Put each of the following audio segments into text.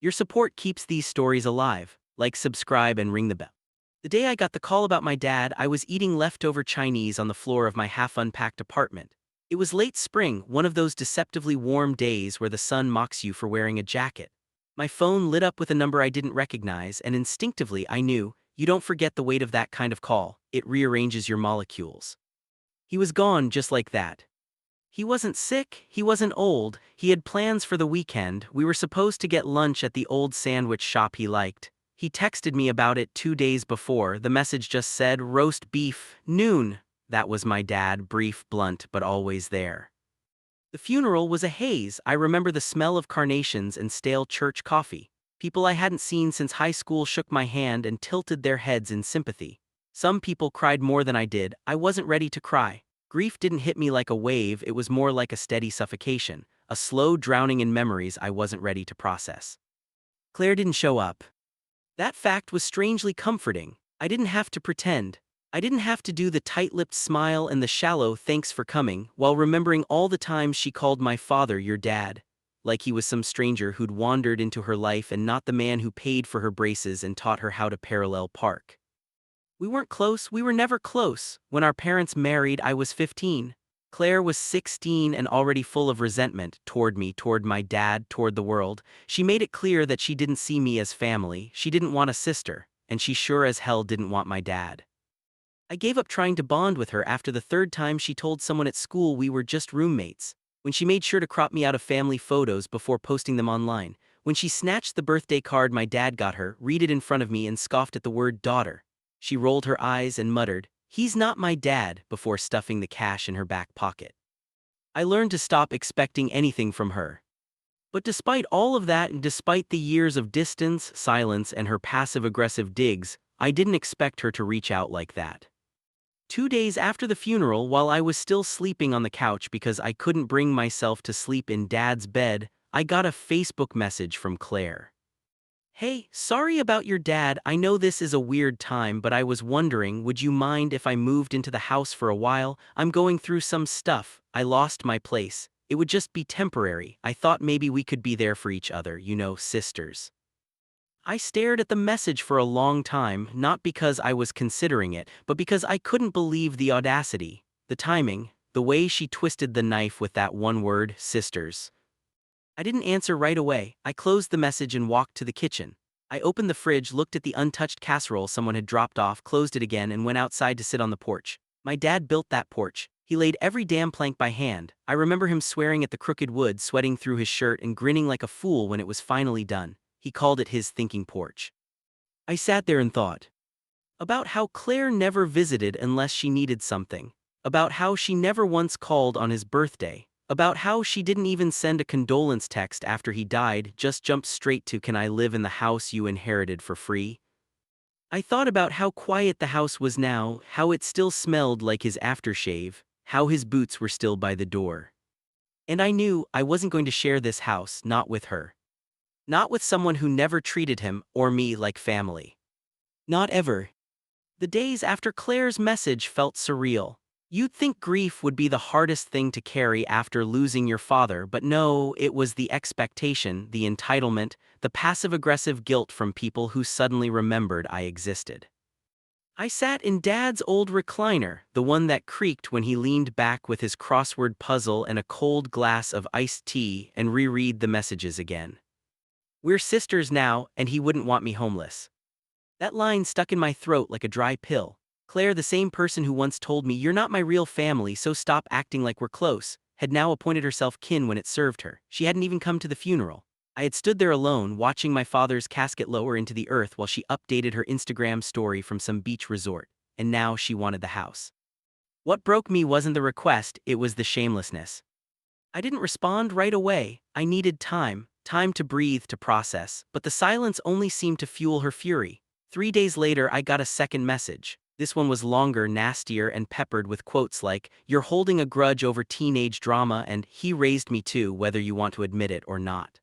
Your support keeps these stories alive. Like, subscribe, and ring the bell. The day I got the call about my dad, I was eating leftover Chinese on the floor of my half-unpacked apartment. It was late spring, one of those deceptively warm days where the sun mocks you for wearing a jacket. My phone lit up with a number I didn't recognize, and instinctively I knew, you don't forget the weight of that kind of call, it rearranges your molecules. He was gone just like that. He wasn't sick, he wasn't old, he had plans for the weekend. We were supposed to get lunch at the old sandwich shop he liked. He texted me about it 2 days before. The message just said, roast beef, noon. That was my dad, brief, blunt, but always there. The funeral was a haze. I remember the smell of carnations and stale church coffee. People I hadn't seen since high school shook my hand and tilted their heads in sympathy. Some people cried more than I did. I wasn't ready to cry. Grief didn't hit me like a wave, it was more like a steady suffocation, a slow drowning in memories I wasn't ready to process. Claire didn't show up. That fact was strangely comforting. I didn't have to pretend. I didn't have to do the tight-lipped smile and the shallow thanks for coming, while remembering all the times she called my father your dad, like he was some stranger who'd wandered into her life and not the man who paid for her braces and taught her how to parallel park. We weren't close, we were never close. When our parents married, I was 15. Claire was 16 and already full of resentment toward me, toward my dad, toward the world. She made it clear that she didn't see me as family, she didn't want a sister, and she sure as hell didn't want my dad. I gave up trying to bond with her after the third time she told someone at school we were just roommates. When she made sure to crop me out of family photos before posting them online. When she snatched the birthday card my dad got her, read it in front of me, and scoffed at the word daughter. She rolled her eyes and muttered, "He's not my dad," before stuffing the cash in her back pocket. I learned to stop expecting anything from her. But despite all of that, and despite the years of distance, silence, and her passive-aggressive digs, I didn't expect her to reach out like that. 2 days after the funeral, while I was still sleeping on the couch because I couldn't bring myself to sleep in Dad's bed, I got a Facebook message from Claire. "Hey, sorry about your dad. I know this is a weird time, but I was wondering, would you mind if I moved into the house for a while? I'm going through some stuff. I lost my place. It would just be temporary. I thought maybe we could be there for each other, sisters." I stared at the message for a long time, not because I was considering it, but because I couldn't believe the audacity, the timing, the way she twisted the knife with that one word, sisters. I didn't answer right away. I closed the message and walked to the kitchen. I opened the fridge, looked at the untouched casserole someone had dropped off, closed it again, and went outside to sit on the porch. My dad built that porch. He laid every damn plank by hand. I remember him swearing at the crooked wood, sweating through his shirt, and grinning like a fool when it was finally done. He called it his thinking porch. I sat there and thought about how Claire never visited unless she needed something, about how she never once called on his birthday, about how she didn't even send a condolence text after he died, just jumped straight to, "Can I live in the house you inherited for free?" I thought about how quiet the house was now, how it still smelled like his aftershave, how his boots were still by the door. And I knew I wasn't going to share this house, not with her. Not with someone who never treated him or me like family. Not ever. The days after Claire's message felt surreal. You'd think grief would be the hardest thing to carry after losing your father, but no, it was the expectation, the entitlement, the passive-aggressive guilt from people who suddenly remembered I existed. I sat in Dad's old recliner, the one that creaked when he leaned back with his crossword puzzle and a cold glass of iced tea, and reread the messages again. "We're sisters now, and he wouldn't want me homeless." That line stuck in my throat like a dry pill. Claire, the same person who once told me, "You're not my real family, so stop acting like we're close," had now appointed herself kin when it served her. She hadn't even come to the funeral. I had stood there alone, watching my father's casket lower into the earth while she updated her Instagram story from some beach resort, and now she wanted the house. What broke me wasn't the request, it was the shamelessness. I didn't respond right away. I needed time to breathe, to process, but the silence only seemed to fuel her fury. 3 days later, I got a second message. This one was longer, nastier, and peppered with quotes like, "You're holding a grudge over teenage drama," and "He raised me too, whether you want to admit it or not."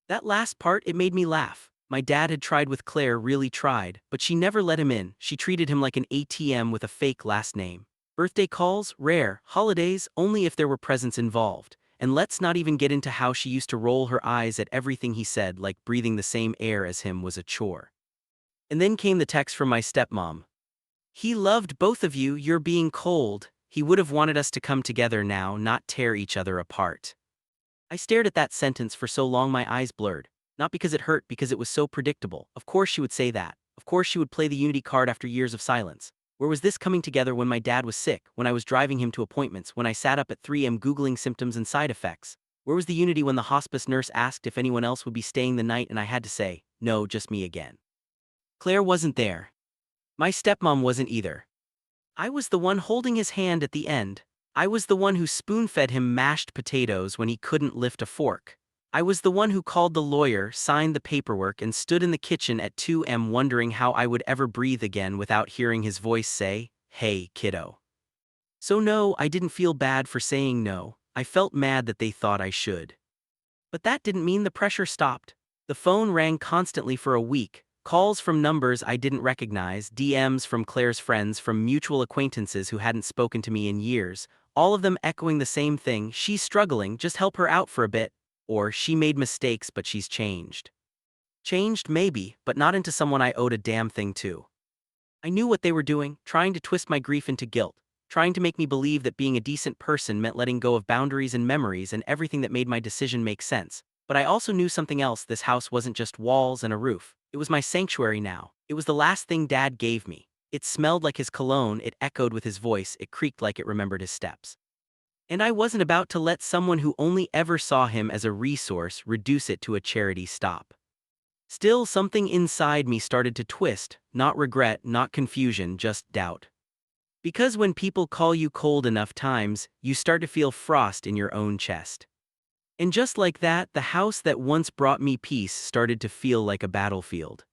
That last part, it made me laugh. My dad had tried with Claire, really tried, but she never let him in. She treated him like an ATM with a fake last name. Birthday calls, rare. Holidays, only if there were presents involved. and let's not even get into how she used to roll her eyes at everything he said, like breathing the same air as him was a chore. And then came the text from my stepmom. "He loved both of you, you're being cold. He would have wanted us to come together now, not tear each other apart." I stared at that sentence for so long my eyes blurred. Not because it hurt, because it was so predictable. Of course she would say that. Of course she would play the unity card after years of silence. Where was this coming together when my dad was sick, when I was driving him to appointments, when I sat up at 3 a.m. googling symptoms and side effects? Where was the unity when the hospice nurse asked if anyone else would be staying the night and I had to say, "No, just me again"? Claire wasn't there. My stepmom wasn't either. I was the one holding his hand at the end. I was the one who spoon-fed him mashed potatoes when he couldn't lift a fork. I was the one who called the lawyer, signed the paperwork, and stood in the kitchen at 2 a.m. wondering how I would ever breathe again without hearing his voice say, "Hey, kiddo." So no, I didn't feel bad for saying no. I felt mad that they thought I should. But that didn't mean the pressure stopped. The phone rang constantly for a week. Calls from numbers I didn't recognize, DMs from Claire's friends, from mutual acquaintances who hadn't spoken to me in years, all of them echoing the same thing: she's struggling, just help her out for a bit. Or, she made mistakes but she's changed. Changed, maybe, but not into someone I owed a damn thing to. I knew what they were doing, trying to twist my grief into guilt, trying to make me believe that being a decent person meant letting go of boundaries and memories and everything that made my decision make sense. But I also knew something else: this house wasn't just walls and a roof. It was my sanctuary now. It was the last thing Dad gave me. It smelled like his cologne, it echoed with his voice, it creaked like it remembered his steps. And I wasn't about to let someone who only ever saw him as a resource reduce it to a charity stop. Still, something inside me started to twist, not regret, not confusion, just doubt. Because when people call you cold enough times, you start to feel frost in your own chest. And just like that, the house that once brought me peace started to feel like a battlefield.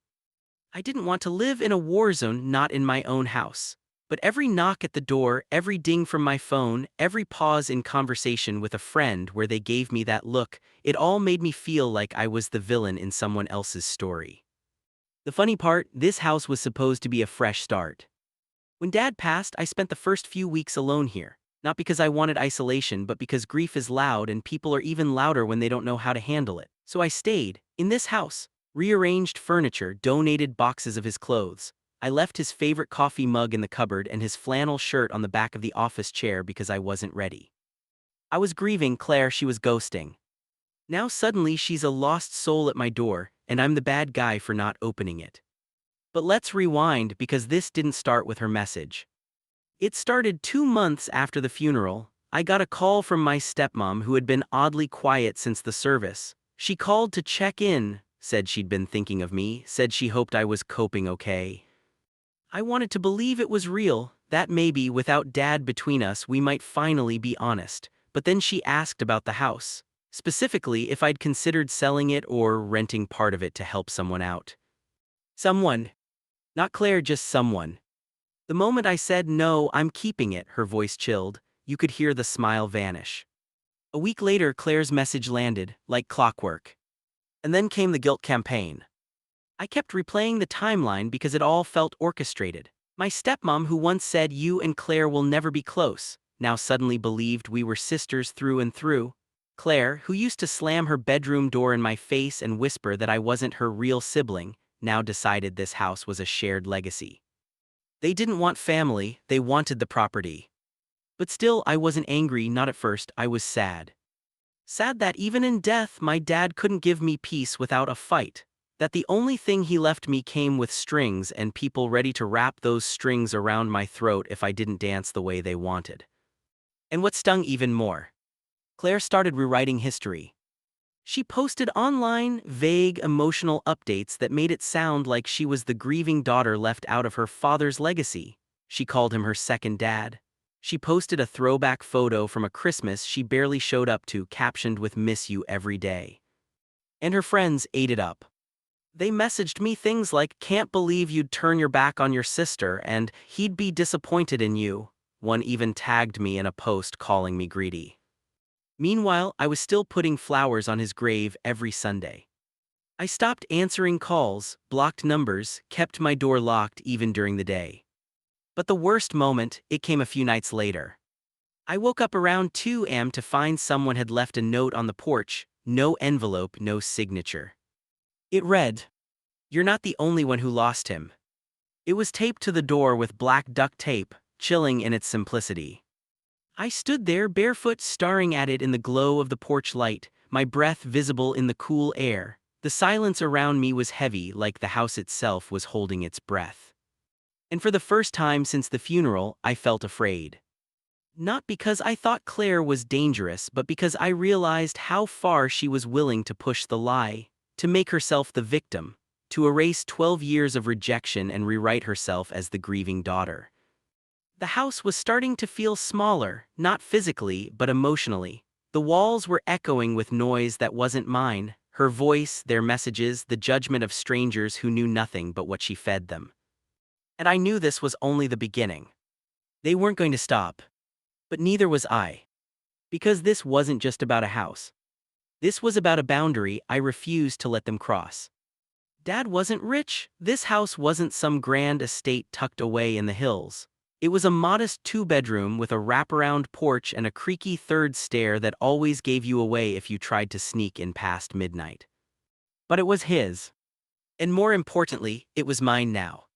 I didn't want to live in a war zone, not in my own house. But every knock at the door, every ding from my phone, every pause in conversation with a friend where they gave me that look, it all made me feel like I was the villain in someone else's story. The funny part, this house was supposed to be a fresh start. When Dad passed, I spent the first few weeks alone here. Not because I wanted isolation, but because grief is loud and people are even louder when they don't know how to handle it. So I stayed, in this house, rearranged furniture, donated boxes of his clothes. I left his favorite coffee mug in the cupboard and his flannel shirt on the back of the office chair because I wasn't ready. I was grieving Claire, she was ghosting. Now suddenly she's a lost soul at my door, and I'm the bad guy for not opening it. But let's rewind, because this didn't start with her message. It started 2 months after the funeral. I got a call from my stepmom, who had been oddly quiet since the service. She called to check in, said she'd been thinking of me, said she hoped I was coping okay. I wanted to believe it was real, that maybe without Dad between us we might finally be honest. But then she asked about the house. Specifically, if I'd considered selling it or renting part of it to help someone out. Someone. Not Claire, just someone. The moment I said no, I'm keeping it, her voice chilled. You could hear the smile vanish. A week later, Claire's message landed, like clockwork. And then came the guilt campaign. I kept replaying the timeline because it all felt orchestrated. My stepmom, who once said you and Claire will never be close, now suddenly believed we were sisters through and through. Claire, who used to slam her bedroom door in my face and whisper that I wasn't her real sibling, now decided this house was a shared legacy. They didn't want family, they wanted the property. But still, I wasn't angry, not at first. I was sad. Sad that even in death my dad couldn't give me peace without a fight. That the only thing he left me came with strings and people ready to wrap those strings around my throat if I didn't dance the way they wanted. And what stung even more, Claire started rewriting history. She posted online, vague, emotional updates that made it sound like she was the grieving daughter left out of her father's legacy. She called him her second dad. She posted a throwback photo from a Christmas she barely showed up to, captioned with "Miss you every day." And her friends ate it up. They messaged me things like, "Can't believe you'd turn your back on your sister," and "He'd be disappointed in you." One even tagged me in a post calling me greedy. Meanwhile, I was still putting flowers on his grave every Sunday. I stopped answering calls, blocked numbers, kept my door locked even during the day. But the worst moment, it came a few nights later. I woke up around 2 a.m. to find someone had left a note on the porch, no envelope, no signature. It read, "You're not the only one who lost him." It was taped to the door with black duct tape, chilling in its simplicity. I stood there barefoot staring at it in the glow of the porch light, my breath visible in the cool air. The silence around me was heavy, like the house itself was holding its breath. And for the first time since the funeral, I felt afraid. Not because I thought Claire was dangerous, but because I realized how far she was willing to push the lie, to make herself the victim, to erase 12 years of rejection and rewrite herself as the grieving daughter. The house was starting to feel smaller, not physically, but emotionally. The walls were echoing with noise that wasn't mine, her voice, their messages, the judgment of strangers who knew nothing but what she fed them. And I knew this was only the beginning. They weren't going to stop. But neither was I. Because this wasn't just about a house. This was about a boundary I refused to let them cross. Dad wasn't rich. This house wasn't some grand estate tucked away in the hills. It was a modest 2-bedroom with a wraparound porch and a creaky third stair that always gave you away if you tried to sneak in past midnight. But it was his. And more importantly, it was mine now.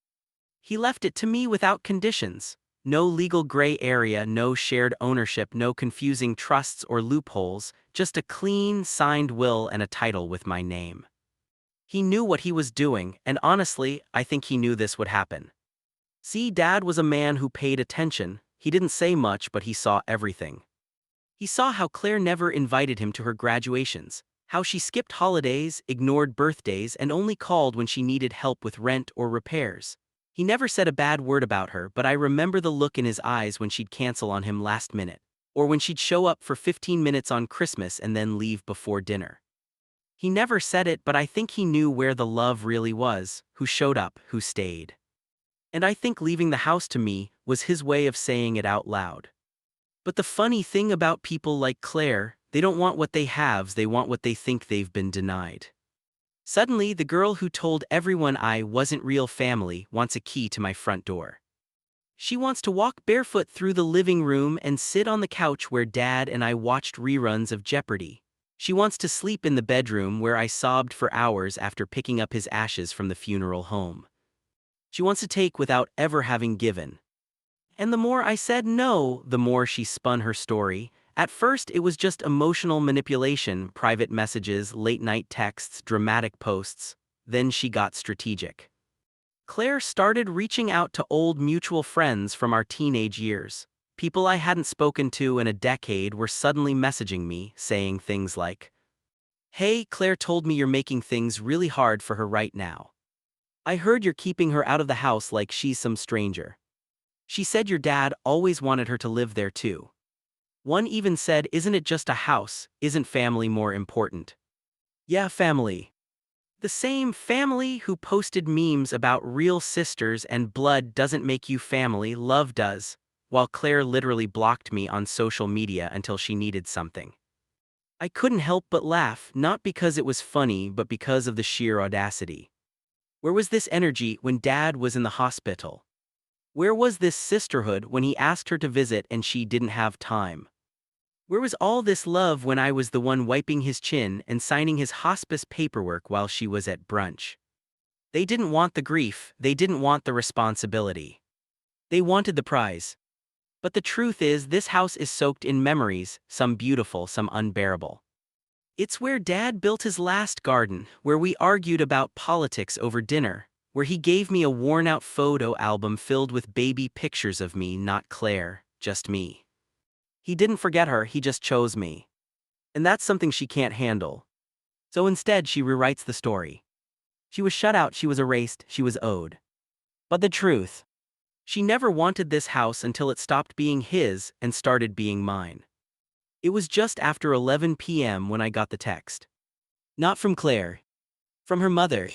He left it to me without conditions. No legal gray area, no shared ownership, no confusing trusts or loopholes, just a clean, signed will and a title with my name. He knew what he was doing, and honestly, I think he knew this would happen. See, Dad was a man who paid attention. He didn't say much, but he saw everything. He saw how Claire never invited him to her graduations, how she skipped holidays, ignored birthdays, and only called when she needed help with rent or repairs. He never said a bad word about her, but I remember the look in his eyes when she'd cancel on him last minute, or when she'd show up for 15 minutes on Christmas and then leave before dinner. He never said it, but I think he knew where the love really was, who showed up, who stayed. And I think leaving the house to me was his way of saying it out loud. But the funny thing about people like Claire, they don't want what they have, they want what they think they've been denied. Suddenly, the girl who told everyone I wasn't real family wants a key to my front door. She wants to walk barefoot through the living room and sit on the couch where Dad and I watched reruns of Jeopardy. She wants to sleep in the bedroom where I sobbed for hours after picking up his ashes from the funeral home. She wants to take without ever having given. And the more I said no, the more she spun her story. At first, it was just emotional manipulation, private messages, late-night texts, dramatic posts. Then she got strategic. Claire started reaching out to old mutual friends from our teenage years. People I hadn't spoken to in a decade were suddenly messaging me, saying things like, "Hey, Claire told me you're making things really hard for her right now. I heard you're keeping her out of the house like she's some stranger. She said your dad always wanted her to live there too." One even said, "Isn't it just a house? Isn't family more important?" Yeah, family. The same family who posted memes about real sisters and blood doesn't make you family, love does, while Claire literally blocked me on social media until she needed something. I couldn't help but laugh, not because it was funny, but because of the sheer audacity. Where was this energy when Dad was in the hospital? Where was this sisterhood when he asked her to visit and she didn't have time? Where was all this love when I was the one wiping his chin and signing his hospice paperwork while she was at brunch? They didn't want the grief, they didn't want the responsibility. They wanted the prize. But the truth is, this house is soaked in memories, some beautiful, some unbearable. It's where Dad built his last garden, where we argued about politics over dinner, where he gave me a worn-out photo album filled with baby pictures of me, not Claire, just me. He didn't forget her, he just chose me. And that's something she can't handle. So instead, she rewrites the story. She was shut out, she was erased, she was owed. But the truth, she never wanted this house until it stopped being his and started being mine. It was just after 11 p.m. when I got the text. Not from Claire. From her mother.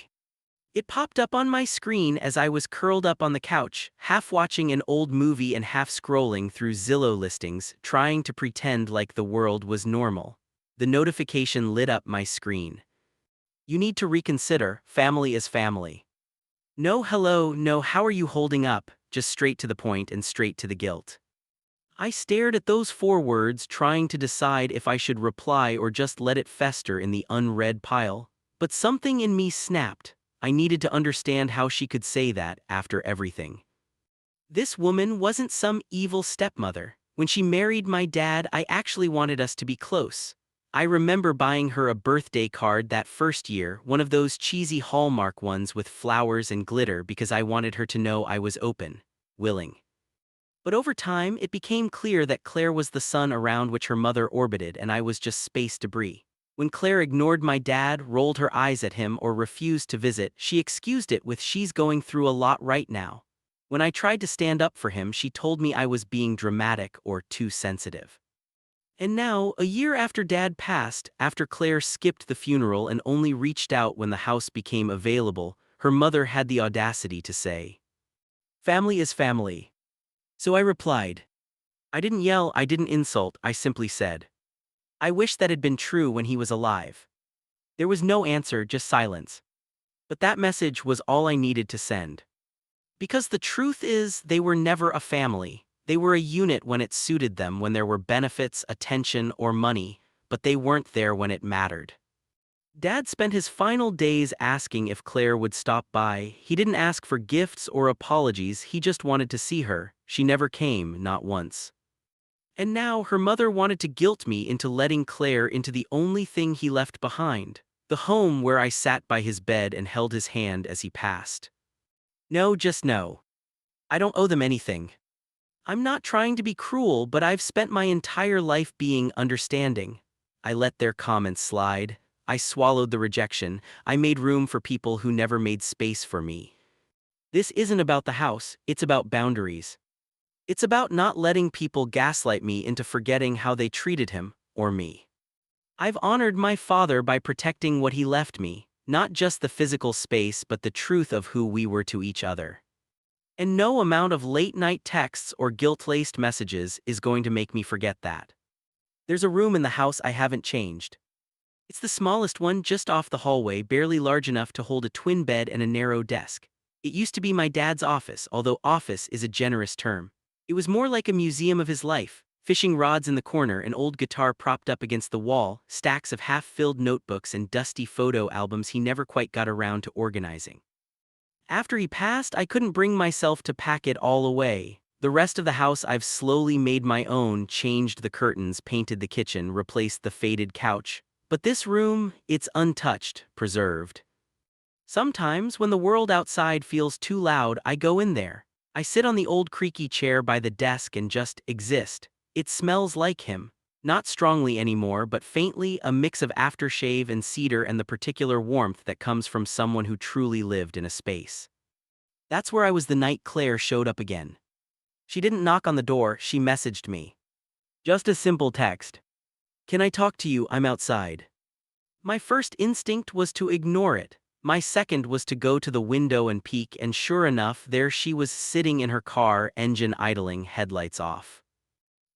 It popped up on my screen as I was curled up on the couch, half watching an old movie and half scrolling through Zillow listings, trying to pretend like the world was normal. The notification lit up my screen. "You need to reconsider, family is family." No hello, no how are you holding up, just straight to the point and straight to the guilt. I stared at those 4 words, trying to decide if I should reply or just let it fester in the unread pile. But something in me snapped. I needed to understand how she could say that after everything. This woman wasn't some evil stepmother. When she married my dad, I actually wanted us to be close. I remember buying her a birthday card that first year, one of those cheesy Hallmark ones with flowers and glitter, because I wanted her to know I was open, willing. But over time, it became clear that Claire was the sun around which her mother orbited and I was just space debris. When Claire ignored my dad, rolled her eyes at him, or refused to visit, she excused it with "she's going through a lot right now." When I tried to stand up for him, she told me I was being dramatic or too sensitive. And now, a year after Dad passed, after Claire skipped the funeral and only reached out when the house became available, her mother had the audacity to say, "Family is family." So I replied. I didn't yell, I didn't insult, I simply said, "I wish that had been true when he was alive." There was no answer, just silence. But that message was all I needed to send. Because the truth is, they were never a family. They were a unit when it suited them, when there were benefits, attention, or money, but they weren't there when it mattered. Dad spent his final days asking if Claire would stop by. He didn't ask for gifts or apologies, he just wanted to see her. She never came, not once. And now her mother wanted to guilt me into letting Claire into the only thing he left behind, the home where I sat by his bed and held his hand as he passed. No, just no. I don't owe them anything. I'm not trying to be cruel, but I've spent my entire life being understanding. I let their comments slide. I swallowed the rejection. I made room for people who never made space for me. This isn't about the house, it's about boundaries. It's about not letting people gaslight me into forgetting how they treated him, or me. I've honored my father by protecting what he left me, not just the physical space but the truth of who we were to each other. And no amount of late-night texts or guilt-laced messages is going to make me forget that. There's a room in the house I haven't changed. It's the smallest one just off the hallway, barely large enough to hold a twin bed and a narrow desk. It used to be my dad's office, although office is a generous term. It was more like a museum of his life: fishing rods in the corner, an old guitar propped up against the wall, stacks of half-filled notebooks and dusty photo albums he never quite got around to organizing. After he passed, I couldn't bring myself to pack it all away. The rest of the house I've slowly made my own, changed the curtains, painted the kitchen, replaced the faded couch. But this room, it's untouched, preserved. Sometimes, when the world outside feels too loud, I go in there. I sit on the old creaky chair by the desk and just exist. It smells like him. Not strongly anymore, but faintly, a mix of aftershave and cedar and the particular warmth that comes from someone who truly lived in a space. That's where I was the night Claire showed up again. She didn't knock on the door, she messaged me. Just a simple text. "Can I talk to you? I'm outside." My first instinct was to ignore it. My second was to go to the window and peek, and sure enough, there she was sitting in her car, engine idling, headlights off.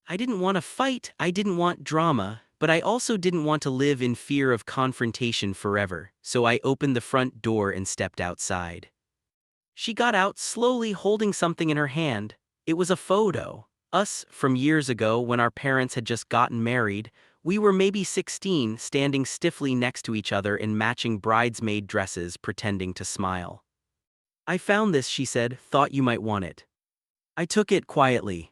I didn't want to fight, I didn't want drama, but I also didn't want to live in fear of confrontation forever, so I opened the front door and stepped outside. She got out slowly, holding something in her hand. It was a photo. Us, from years ago when our parents had just gotten married. We were maybe 16, standing stiffly next to each other in matching bridesmaid dresses, pretending to smile. "I found this," she said, "thought you might want it." I took it quietly.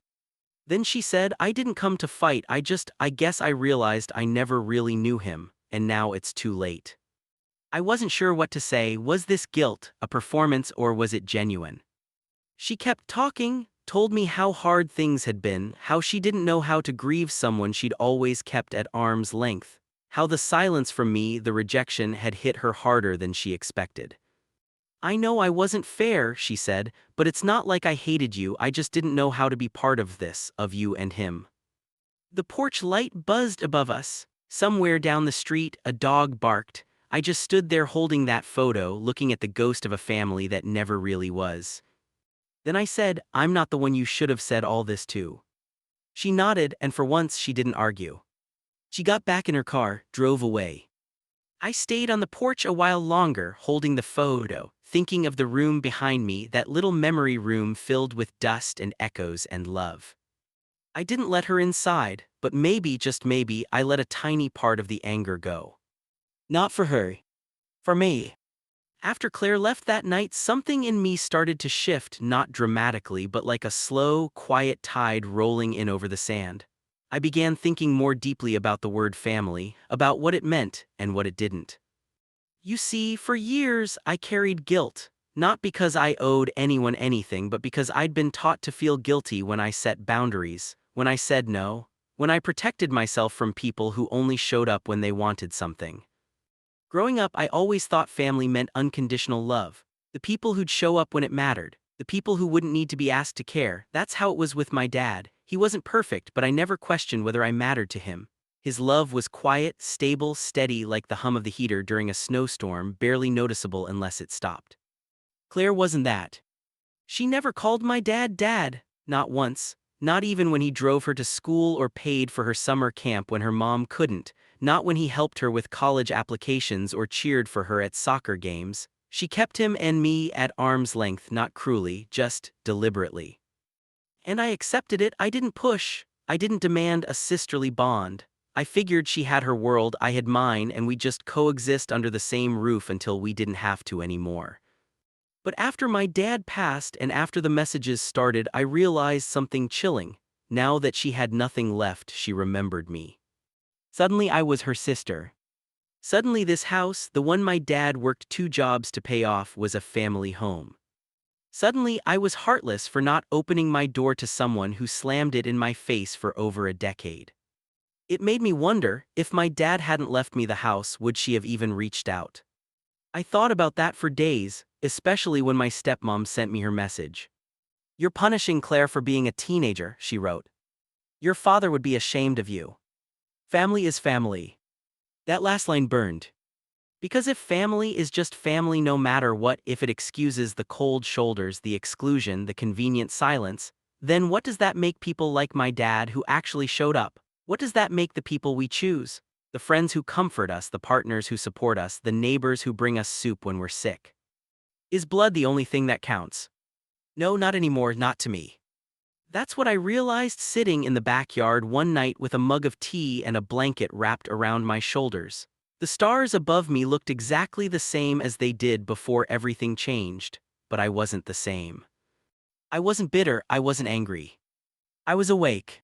Then she said, "I didn't come to fight, I guess I realized I never really knew him, and now it's too late." I wasn't sure what to say. Was this guilt, a performance, or was it genuine? She kept talking, told me how hard things had been, how she didn't know how to grieve someone she'd always kept at arm's length, how the silence from me, the rejection, had hit her harder than she expected. "I know I wasn't fair," she said, "but it's not like I hated you, I just didn't know how to be part of this, of you and him." The porch light buzzed above us. Somewhere down the street, a dog barked. I just stood there holding that photo, looking at the ghost of a family that never really was. Then I said, "I'm not the one you should have said all this to." She nodded, and for once she didn't argue. She got back in her car, drove away. I stayed on the porch a while longer, holding the photo, thinking of the room behind me, that little memory room filled with dust and echoes and love. I didn't let her inside, but maybe, just maybe, I let a tiny part of the anger go. Not for her. For me. After Claire left that night, something in me started to shift, not dramatically, but like a slow, quiet tide rolling in over the sand. I began thinking more deeply about the word family, about what it meant and what it didn't. You see, for years I carried guilt, not because I owed anyone anything, but because I'd been taught to feel guilty when I set boundaries, when I said no, when I protected myself from people who only showed up when they wanted something. Growing up, I always thought family meant unconditional love. The people who'd show up when it mattered. The people who wouldn't need to be asked to care. That's how it was with my dad. He wasn't perfect, but I never questioned whether I mattered to him. His love was quiet, stable, steady, like the hum of the heater during a snowstorm, barely noticeable unless it stopped. Claire wasn't that. She never called my dad dad, not once. Not even when he drove her to school or paid for her summer camp when her mom couldn't. Not when he helped her with college applications or cheered for her at soccer games. She kept him and me at arm's length, not cruelly, just deliberately. And I accepted it. I didn't push. I didn't demand a sisterly bond. I figured she had her world, I had mine, and we'd just coexist under the same roof until we didn't have to anymore. But after my dad passed and after the messages started, I realized something chilling. Now that she had nothing left, she remembered me. Suddenly I was her sister. Suddenly this house, the one my dad worked 2 jobs to pay off, was a family home. Suddenly I was heartless for not opening my door to someone who slammed it in my face for over a decade. It made me wonder, if my dad hadn't left me the house, would she have even reached out? I thought about that for days, especially when my stepmom sent me her message. "You're punishing Claire for being a teenager," she wrote. "Your father would be ashamed of you. Family is family." That last line burned. Because if family is just family no matter what, if it excuses the cold shoulders, the exclusion, the convenient silence, then what does that make people like my dad who actually showed up? What does that make the people we choose? The friends who comfort us, the partners who support us, the neighbors who bring us soup when we're sick. Is blood the only thing that counts? No, not anymore, not to me. That's what I realized sitting in the backyard one night with a mug of tea and a blanket wrapped around my shoulders. The stars above me looked exactly the same as they did before everything changed, but I wasn't the same. I wasn't bitter, I wasn't angry. I was awake.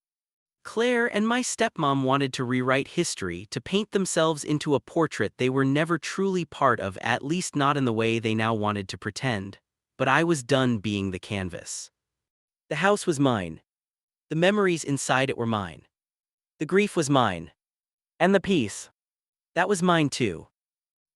Claire and my stepmom wanted to rewrite history, to paint themselves into a portrait they were never truly part of, at least not in the way they now wanted to pretend. But I was done being the canvas. The house was mine. The memories inside it were mine. The grief was mine. And the peace. That was mine too.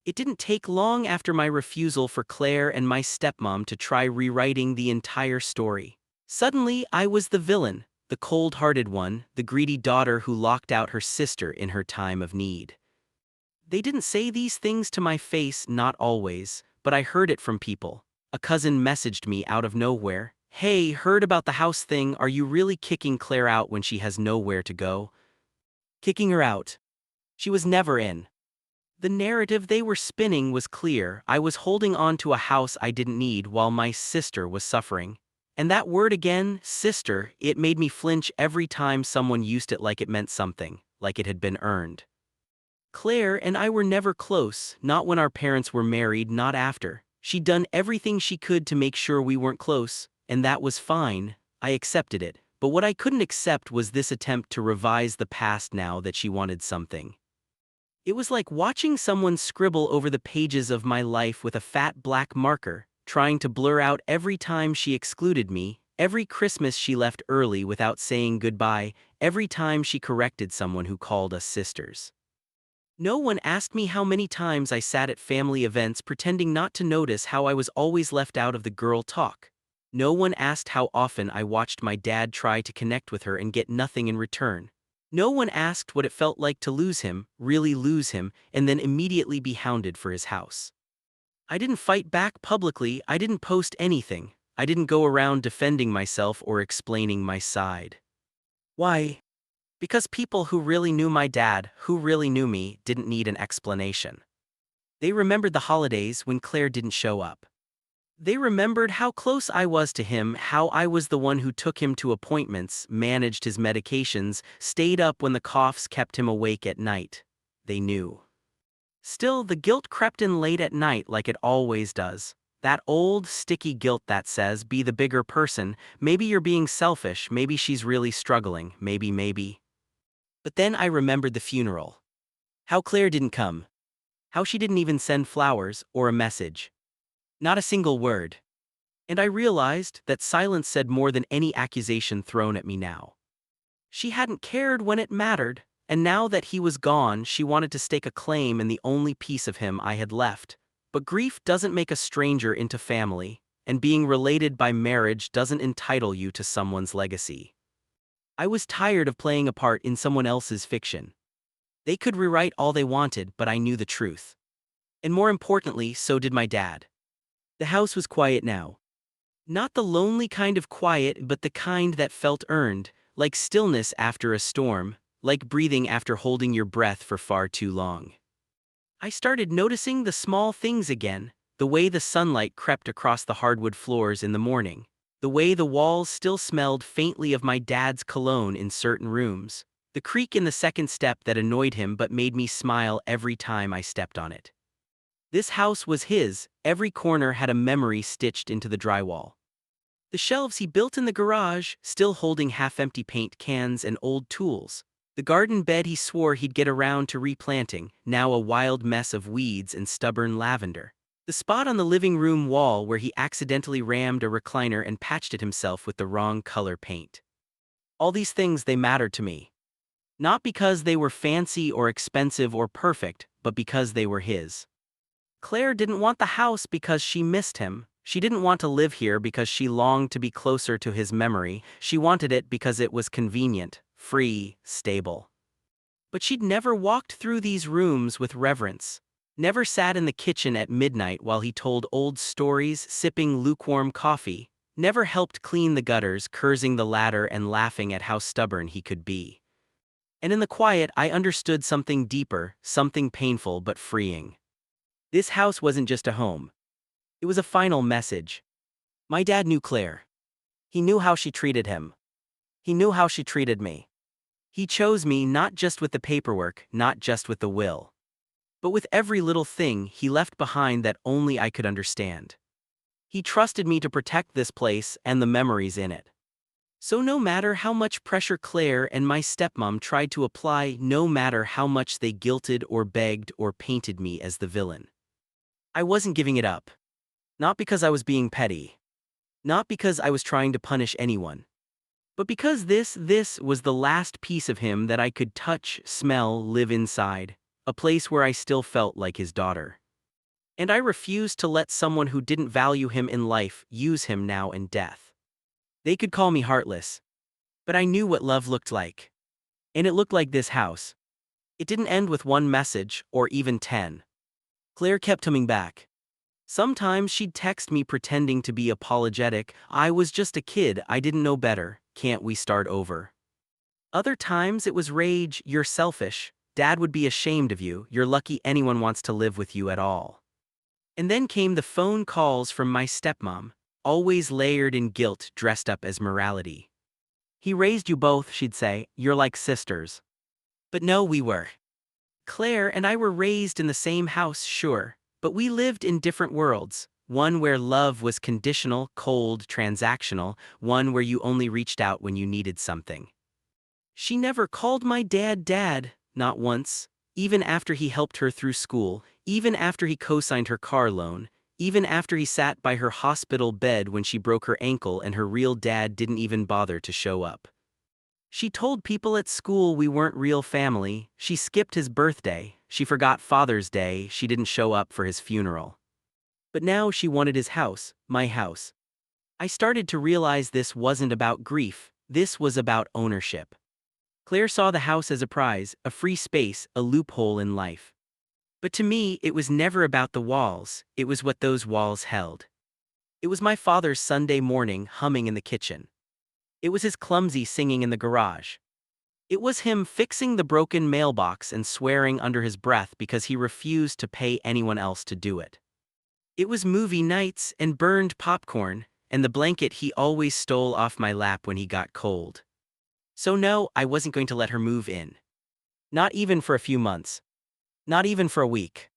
It didn't take long after my refusal for Claire and my stepmom to try rewriting the entire story. Suddenly, I was the villain, the cold-hearted one, the greedy daughter who locked out her sister in her time of need. They didn't say these things to my face, not always, but I heard it from people. A cousin messaged me out of nowhere. "Hey, heard about the house thing, are you really kicking Claire out when she has nowhere to go?" Kicking her out. She was never in. The narrative they were spinning was clear. I was holding on to a house I didn't need while my sister was suffering. And that word again, sister, it made me flinch every time someone used it, like it meant something, like it had been earned. Claire and I were never close, not when our parents were married, not after. She'd done everything she could to make sure we weren't close, and that was fine. I accepted it. But what I couldn't accept was this attempt to revise the past now that she wanted something. It was like watching someone scribble over the pages of my life with a fat black marker, trying to blur out every time she excluded me, every Christmas she left early without saying goodbye, every time she corrected someone who called us sisters. No one asked me how many times I sat at family events pretending not to notice how I was always left out of the girl talk. No one asked how often I watched my dad try to connect with her and get nothing in return. No one asked what it felt like to lose him, really lose him, and then immediately be hounded for his house. I didn't fight back publicly, I didn't post anything, I didn't go around defending myself or explaining my side. Why? Because people who really knew my dad, who really knew me, didn't need an explanation. They remembered the holidays when Claire didn't show up. They remembered how close I was to him, how I was the one who took him to appointments, managed his medications, stayed up when the coughs kept him awake at night. They knew. Still, the guilt crept in late at night like it always does. That old, sticky guilt that says, be the bigger person, maybe you're being selfish, maybe she's really struggling, maybe. But then I remembered the funeral. How Claire didn't come. How she didn't even send flowers or a message. Not a single word. And I realized that silence said more than any accusation thrown at me now. She hadn't cared when it mattered, and now that he was gone, she wanted to stake a claim in the only piece of him I had left. But grief doesn't make a stranger into family, and being related by marriage doesn't entitle you to someone's legacy. I was tired of playing a part in someone else's fiction. They could rewrite all they wanted, but I knew the truth. And more importantly, so did my dad. The house was quiet now. Not the lonely kind of quiet, but the kind that felt earned, like stillness after a storm, like breathing after holding your breath for far too long. I started noticing the small things again, the way the sunlight crept across the hardwood floors in the morning, the way the walls still smelled faintly of my dad's cologne in certain rooms, the creak in the second step that annoyed him but made me smile every time I stepped on it. This house was his, every corner had a memory stitched into the drywall. The shelves he built in the garage, still holding half-empty paint cans and old tools. The garden bed he swore he'd get around to replanting, now a wild mess of weeds and stubborn lavender. The spot on the living room wall where he accidentally rammed a recliner and patched it himself with the wrong color paint. All these things, they mattered to me. Not because they were fancy or expensive or perfect, but because they were his. Claire didn't want the house because she missed him. She didn't want to live here because she longed to be closer to his memory. She wanted it because it was convenient, free, stable. But she'd never walked through these rooms with reverence. Never sat in the kitchen at midnight while he told old stories, sipping lukewarm coffee. Never helped clean the gutters, cursing the ladder and laughing at how stubborn he could be. And in the quiet, I understood something deeper, something painful but freeing. This house wasn't just a home. It was a final message. My dad knew Claire. He knew how she treated him. He knew how she treated me. He chose me not just with the paperwork, not just with the will, but with every little thing he left behind that only I could understand. He trusted me to protect this place and the memories in it. So no matter how much pressure Claire and my stepmom tried to apply, no matter how much they guilted or begged or painted me as the villain, I wasn't giving it up. Not because I was being petty. Not because I was trying to punish anyone. But because this was the last piece of him that I could touch, smell, live inside. A place where I still felt like his daughter. And I refused to let someone who didn't value him in life use him now in death. They could call me heartless. But I knew what love looked like. And it looked like this house. It didn't end with one message, or even 10. Claire kept coming back. Sometimes she'd text me pretending to be apologetic. I was just a kid, I didn't know better, can't we start over? Other times it was rage, you're selfish, Dad would be ashamed of you, you're lucky anyone wants to live with you at all. And then came the phone calls from my stepmom, always layered in guilt dressed up as morality. He raised you both, she'd say, you're like sisters. But no, we were. Claire and I were raised in the same house, sure. But we lived in different worlds, one where love was conditional, cold, transactional, one where you only reached out when you needed something. She never called my dad dad, not once, even after he helped her through school, even after he co-signed her car loan, even after he sat by her hospital bed when she broke her ankle and her real dad didn't even bother to show up. She told people at school we weren't real family, she skipped his birthday, she forgot Father's Day, she didn't show up for his funeral. But now she wanted his house, my house. I started to realize this wasn't about grief, this was about ownership. Claire saw the house as a prize, a free space, a loophole in life. But to me, it was never about the walls, it was what those walls held. It was my father's Sunday morning humming in the kitchen. It was his clumsy singing in the garage. It was him fixing the broken mailbox and swearing under his breath because he refused to pay anyone else to do it. It was movie nights and burned popcorn, and the blanket he always stole off my lap when he got cold. So no, I wasn't going to let her move in. Not even for a few months. Not even for a week.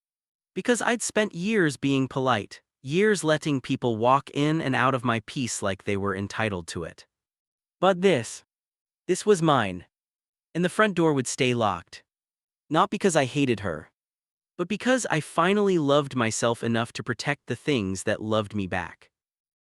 Because I'd spent years being polite, years letting people walk in and out of my peace like they were entitled to it. But this was mine. And the front door would stay locked. Not because I hated her, but because I finally loved myself enough to protect the things that loved me back.